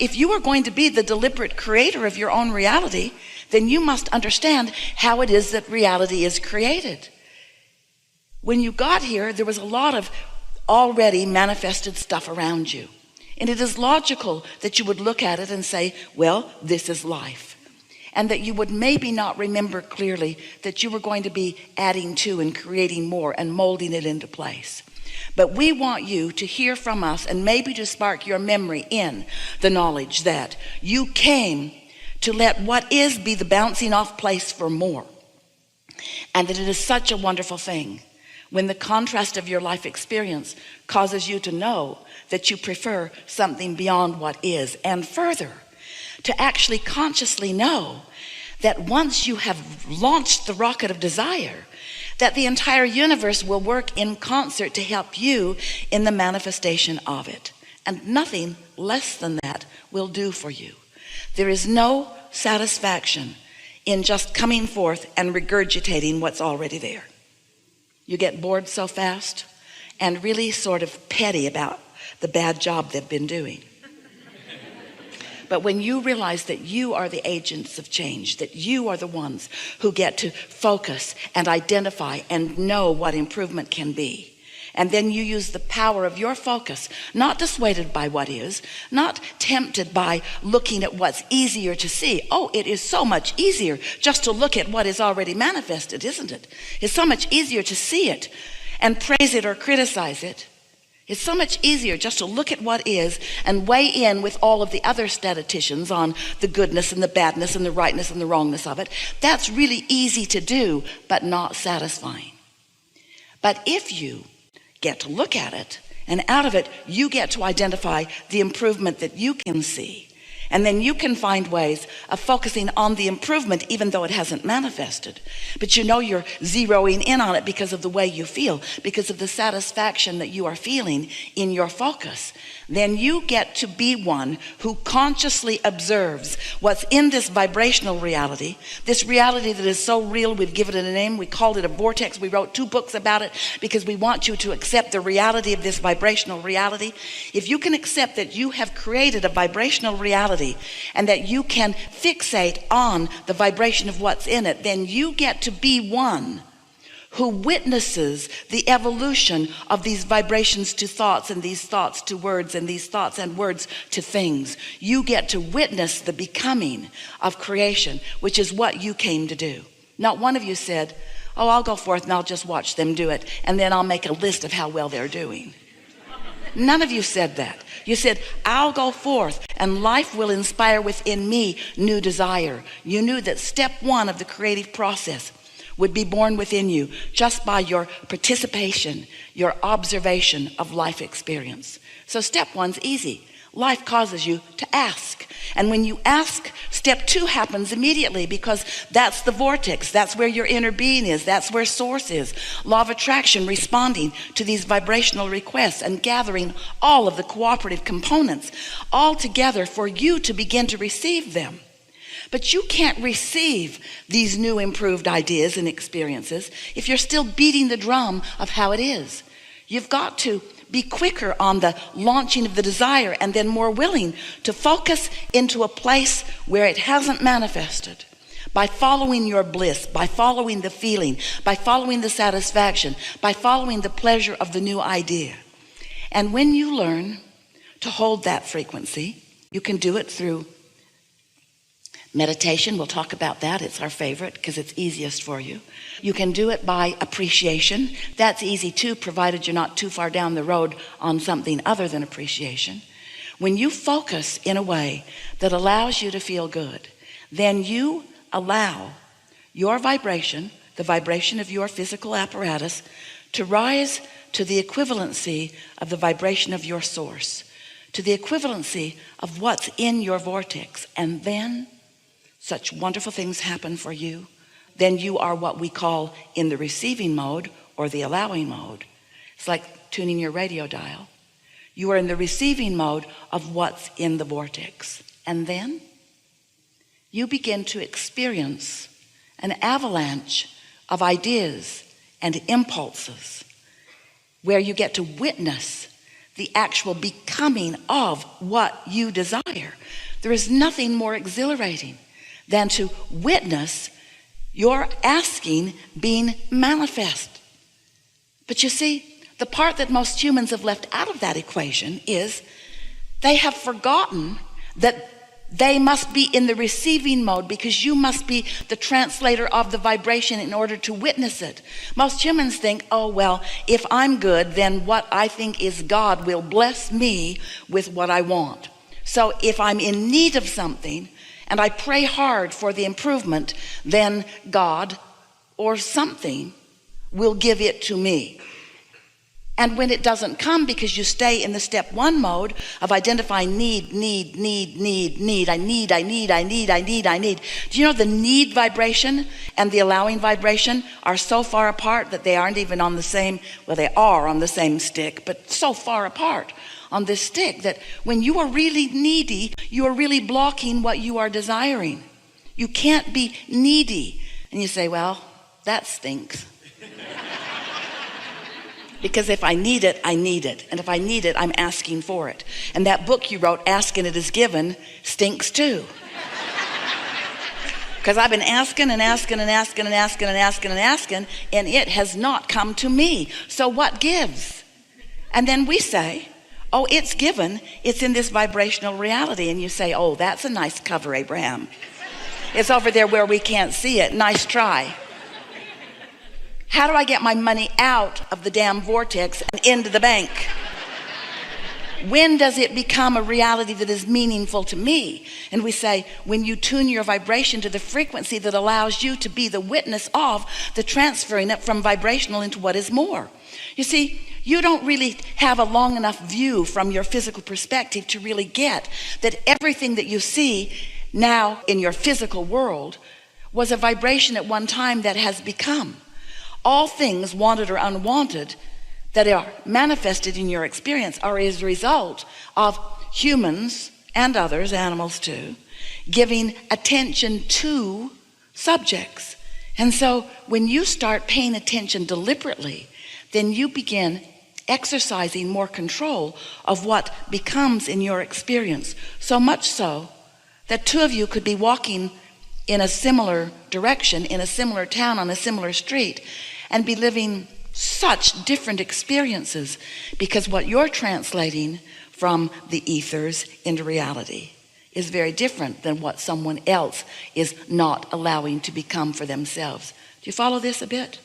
if you are going to be the deliberate creator of your own reality, then you must understand how it is that reality is created. When you got here, there was a lot of already manifested stuff around you. And it is logical that you would look at it and say, well, this is life. And that you would maybe not remember clearly that you were going to be adding to and creating more and molding it into place. But we want you to hear from us and maybe to spark your memory in the knowledge that you came to let what is be the bouncing off place for more. And that it is such a wonderful thing when the contrast of your life experience causes you to know that you prefer something beyond what is, and further, to actually consciously know that once you have launched the rocket of desire, that the entire universe will work in concert to help you in the manifestation of it. And nothing less than that will do for you. There is no satisfaction in just coming forth and regurgitating what's already there. You get bored so fast and really sort of petty about the bad job they've been doing. But when you realize that you are the agents of change, that you are the ones who get to focus and identify and know what improvement can be, and then you use the power of your focus, not dissuaded by what is, not tempted by looking at what's easier to see. Oh, it is so much easier just to look at what is already manifested, isn't it? It's so much easier to see it and praise it or criticize it. It's so much easier just to look at what is and weigh in with all of the other statisticians on the goodness and the badness and the rightness and the wrongness of it. That's really easy to do, but not satisfying. But if you get to look at it, and out of it you get to identify the improvement that you can see, and then you can find ways of focusing on the improvement even though it hasn't manifested, but you know you're zeroing in on it because of the way you feel, because of the satisfaction that you are feeling in your focus. Then you get to be one who consciously observes what's in this vibrational reality, this reality that is so real we've given it a name. We called it a vortex. We wrote 2 books about it because we want you to accept the reality of this vibrational reality. If you can accept that you have created a vibrational reality and that you can fixate on the vibration of what's in it, then you get to be one who witnesses the evolution of these vibrations to thoughts, and these thoughts to words, and these thoughts and words to things. You get to witness the becoming of creation, which is what you came to do. Not one of you said, oh, I'll go forth and I'll just watch them do it, and then I'll make a list of how well they're doing. None of you said that. You said, I'll go forth and life will inspire within me new desire. You knew that step 1 of the creative process would be born within you just by your participation, your observation of life experience. So step 1's easy. Life causes you to ask. And when you ask, step 2 happens immediately, because that's the vortex. That's where your inner being is. That's where source is. Law of attraction, responding to these vibrational requests and gathering all of the cooperative components all together for you to begin to receive them. But you can't receive these new improved ideas and experiences if you're still beating the drum of how it is. You've got to be quicker on the launching of the desire, and then more willing to focus into a place where it hasn't manifested, by following your bliss, by following the feeling, by following the satisfaction, by following the pleasure of the new idea. And when you learn to hold that frequency, you can do it through meditation. We'll talk about that. It's our favorite because it's easiest for you. You can do it by appreciation. That's easy too, provided you're not too far down the road on something other than appreciation. When you focus in a way that allows you to feel good, then you allow your vibration, the vibration of your physical apparatus, to rise to the equivalency of the vibration of your source, to the equivalency of what's in your vortex. And then such wonderful things happen for you. Then you are what we call in the receiving mode or the allowing mode. It's like tuning your radio dial. You are in the receiving mode of what's in the vortex. And then you begin to experience an avalanche of ideas and impulses where you get to witness the actual becoming of what you desire. There is nothing more exhilarating than to witness your asking being manifest. But you see, the part that most humans have left out of that equation is they have forgotten that they must be in the receiving mode, because you must be the translator of the vibration in order to witness it. Most humans think, oh, well, if I'm good, then what I think is God will bless me with what I want. So if I'm in need of something and I pray hard for the improvement, then God or something will give it to me. And when it doesn't come, because you stay in the step one mode of identifying need. I need. Do you know the need vibration and the allowing vibration are so far apart that they aren't even on the same, well, they are on the same stick, but so far apart on this stick that when you are really needy, you are really blocking what you are desiring. You can't be needy. And you say, well, that stinks. Because if I need it, I need it. And if I need it, I'm asking for it. And that book you wrote, Ask and It Is Given, stinks too. Because I've been asking and asking and asking and asking and asking and asking, and it has not come to me. So what gives? And then we say, oh, it's given. It's in this vibrational reality. And you say, oh, that's a nice cover, Abraham. It's over there where we can't see it. Nice try. How do I get my money out of the damn vortex and into the bank? When does it become a reality that is meaningful to me? And we say, when you tune your vibration to the frequency that allows you to be the witness of the transferring it from vibrational into what is more. You see, you don't really have a long enough view from your physical perspective to really get that everything that you see now in your physical world was a vibration at one time that has become. All things, wanted or unwanted, that are manifested in your experience are as a result of humans and others, animals too, giving attention to subjects. And so when you start paying attention deliberately, then you begin exercising more control of what becomes in your experience. So much so that two of you could be walking in a similar direction, in a similar town, on a similar street, and be living such different experiences, because what you're translating from the ethers into reality is very different than what someone else is not allowing to become for themselves. Do you follow this a bit?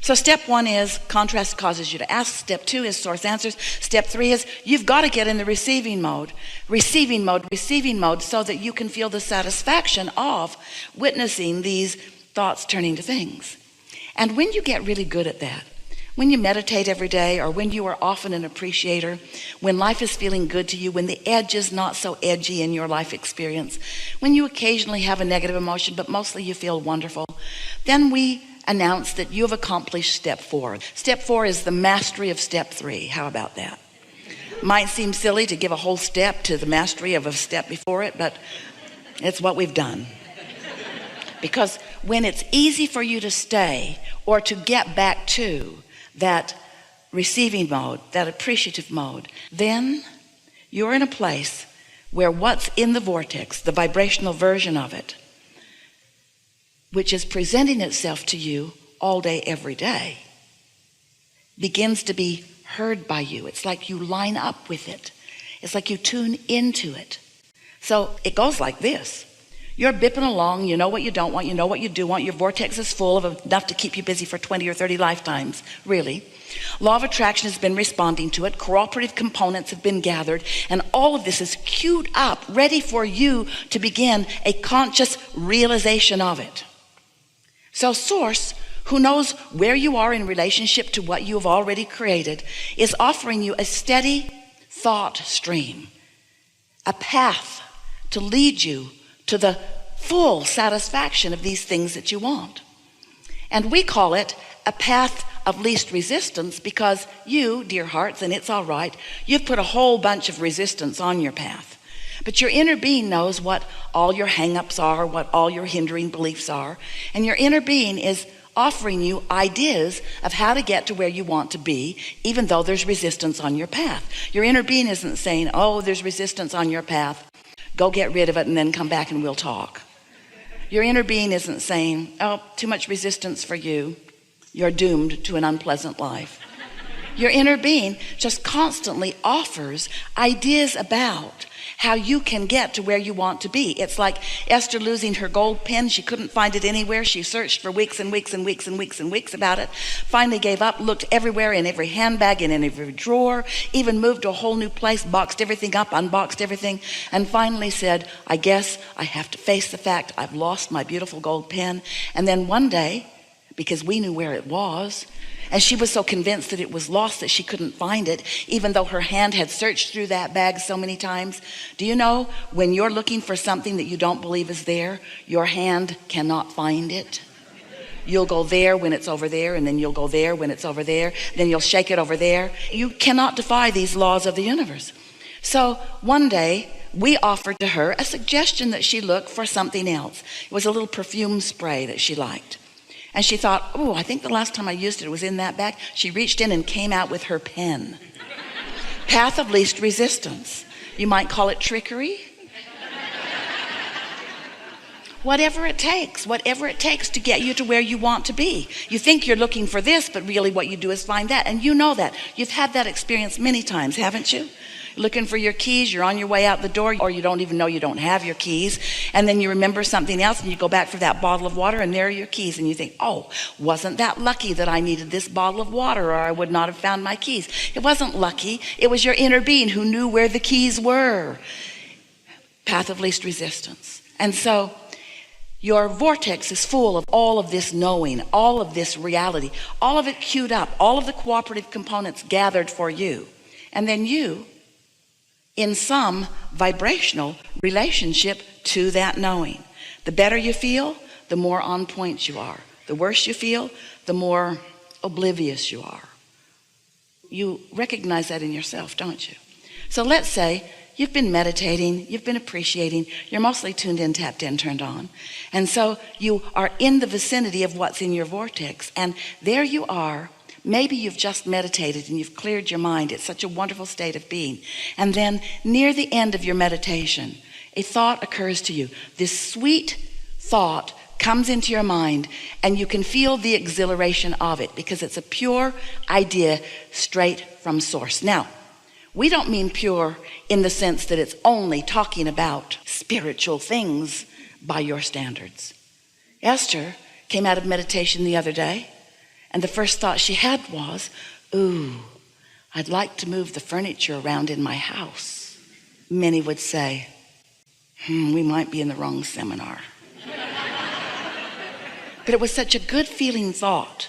So step one is contrast causes you to ask. Step two is source answers. Step three is you've got to get in the receiving mode, so that you can feel the satisfaction of witnessing these thoughts turning to things. And when you get really good at that, when you meditate every day, or when you are often an appreciator, when life is feeling good to you, when the edge is not so edgy in your life experience, when you occasionally have a negative emotion, but mostly you feel wonderful, then we announce that you have accomplished step four. Step four is the mastery of step three. How about that? Might seem silly to give a whole step to the mastery of a step before it, but it's what we've done. Because when it's easy for you to stay or to get back to that receiving mode, that appreciative mode, then you're in a place where what's in the vortex, the vibrational version of it, which is presenting itself to you all day, every day, begins to be heard by you. It's like you line up with it. It's like you tune into it. So it goes like this. You're bipping along, you know what you don't want, you know what you do want. Your vortex is full of enough to keep you busy for 20 or 30 lifetimes, really. Law of attraction has been responding to it. Cooperative components have been gathered. And all of this is queued up, ready for you to begin a conscious realization of it. So Source, who knows where you are in relationship to what you have already created, is offering you a steady thought stream, a path to lead you to the full satisfaction of these things that you want. And we call it a path of least resistance, because you, dear hearts, and it's all right, you've put a whole bunch of resistance on your path. But your inner being knows what all your hang-ups are, what all your hindering beliefs are. And your inner being is offering you ideas of how to get to where you want to be, even though there's resistance on your path. Your inner being isn't saying, oh, there's resistance on your path, go get rid of it and then come back and we'll talk. Your inner being isn't saying, oh, too much resistance for you, you're doomed to an unpleasant life. Your inner being just constantly offers ideas about how you can get to where you want to be. It's like Esther losing her gold pen. She couldn't find it anywhere. She searched for weeks and weeks and weeks and weeks and weeks about it. Finally gave up, looked everywhere, in every handbag, in every drawer, even moved to a whole new place, boxed everything up, unboxed everything, and finally said, I guess I have to face the fact I've lost my beautiful gold pen. And then one day, because we knew where it was, and she was so convinced that it was lost that she couldn't find it, even though her hand had searched through that bag so many times. Do you know, when you're looking for something that you don't believe is there, your hand cannot find it? You'll go there when it's over there, and then you'll go there when it's over there, then you'll shake it over there. You cannot defy these laws of the universe. So one day, we offered to her a suggestion that she look for something else. It was a little perfume spray that she liked. And she thought, oh, I think the last time I used it was in that bag. She reached in and came out with her pen. Path of least resistance. You might call it trickery. Whatever it takes to get you to where you want to be. You think you're looking for this, but really what you do is find that. And you know that. You've had that experience many times, haven't you? Looking for your keys, you're on your way out the door, or you don't even know you don't have your keys, and then you remember something else and you go back for that bottle of water and there are your keys, and you think, oh, wasn't that lucky that I needed this bottle of water, or I would not have found my keys. It wasn't lucky. It was your inner being who knew where the keys were. Path of least resistance. And so your vortex is full of all of this knowing, all of this reality, all of it queued up, all of the cooperative components gathered for you. And then you, in some vibrational relationship to that knowing. The better you feel, the more on point you are. The worse you feel, the more oblivious you are. You recognize that in yourself, don't you? So let's say you've been meditating, you've been appreciating, you're mostly tuned in, tapped in, turned on. And so you are in the vicinity of what's in your vortex. And there you are. Maybe you've just meditated and you've cleared your mind. It's such a wonderful state of being. And then near the end of your meditation, a thought occurs to you. This sweet thought comes into your mind, and you can feel the exhilaration of it because it's a pure idea straight from source. Now, we don't mean pure in the sense that it's only talking about spiritual things by your standards. Esther came out of meditation the other day, and the first thought she had was, ooh, I'd like to move the furniture around in my house. Many would say, we might be in the wrong seminar. But it was such a good feeling thought.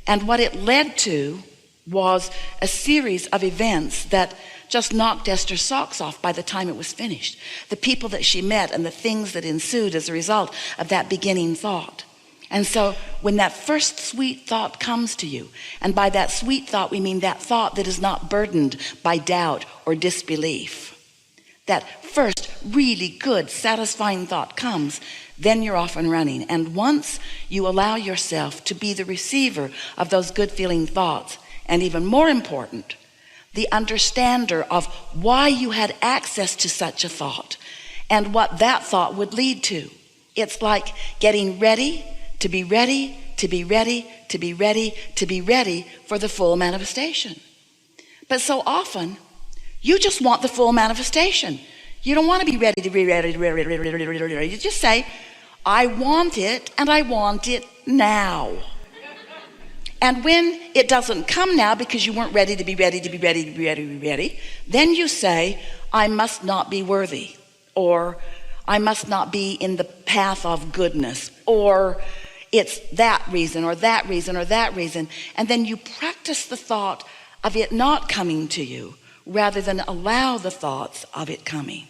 And what it led to was a series of events that just knocked Esther's socks off by the time it was finished. The people that she met and the things that ensued as a result of that beginning thought. And so when that first sweet thought comes to you, and by that sweet thought we mean that thought that is not burdened by doubt or disbelief, that first really good satisfying thought comes, then you're off and running. And once you allow yourself to be the receiver of those good feeling thoughts, and even more important, the understander of why you had access to such a thought and what that thought would lead to. It's like getting ready to be ready, to be ready, to be ready, to be ready for the full manifestation. But so often, you just want the full manifestation. You don't want to be ready to be ready, ready. You just say, I want it, and I want it now. And when it doesn't come now because you weren't ready to be ready, to be ready, to be ready, to be ready, then you say, I must not be worthy, or I must not be in the path of goodness, or it's that reason, or that reason, or that reason. And then you practice the thought of it not coming to you rather than allow the thoughts of it coming.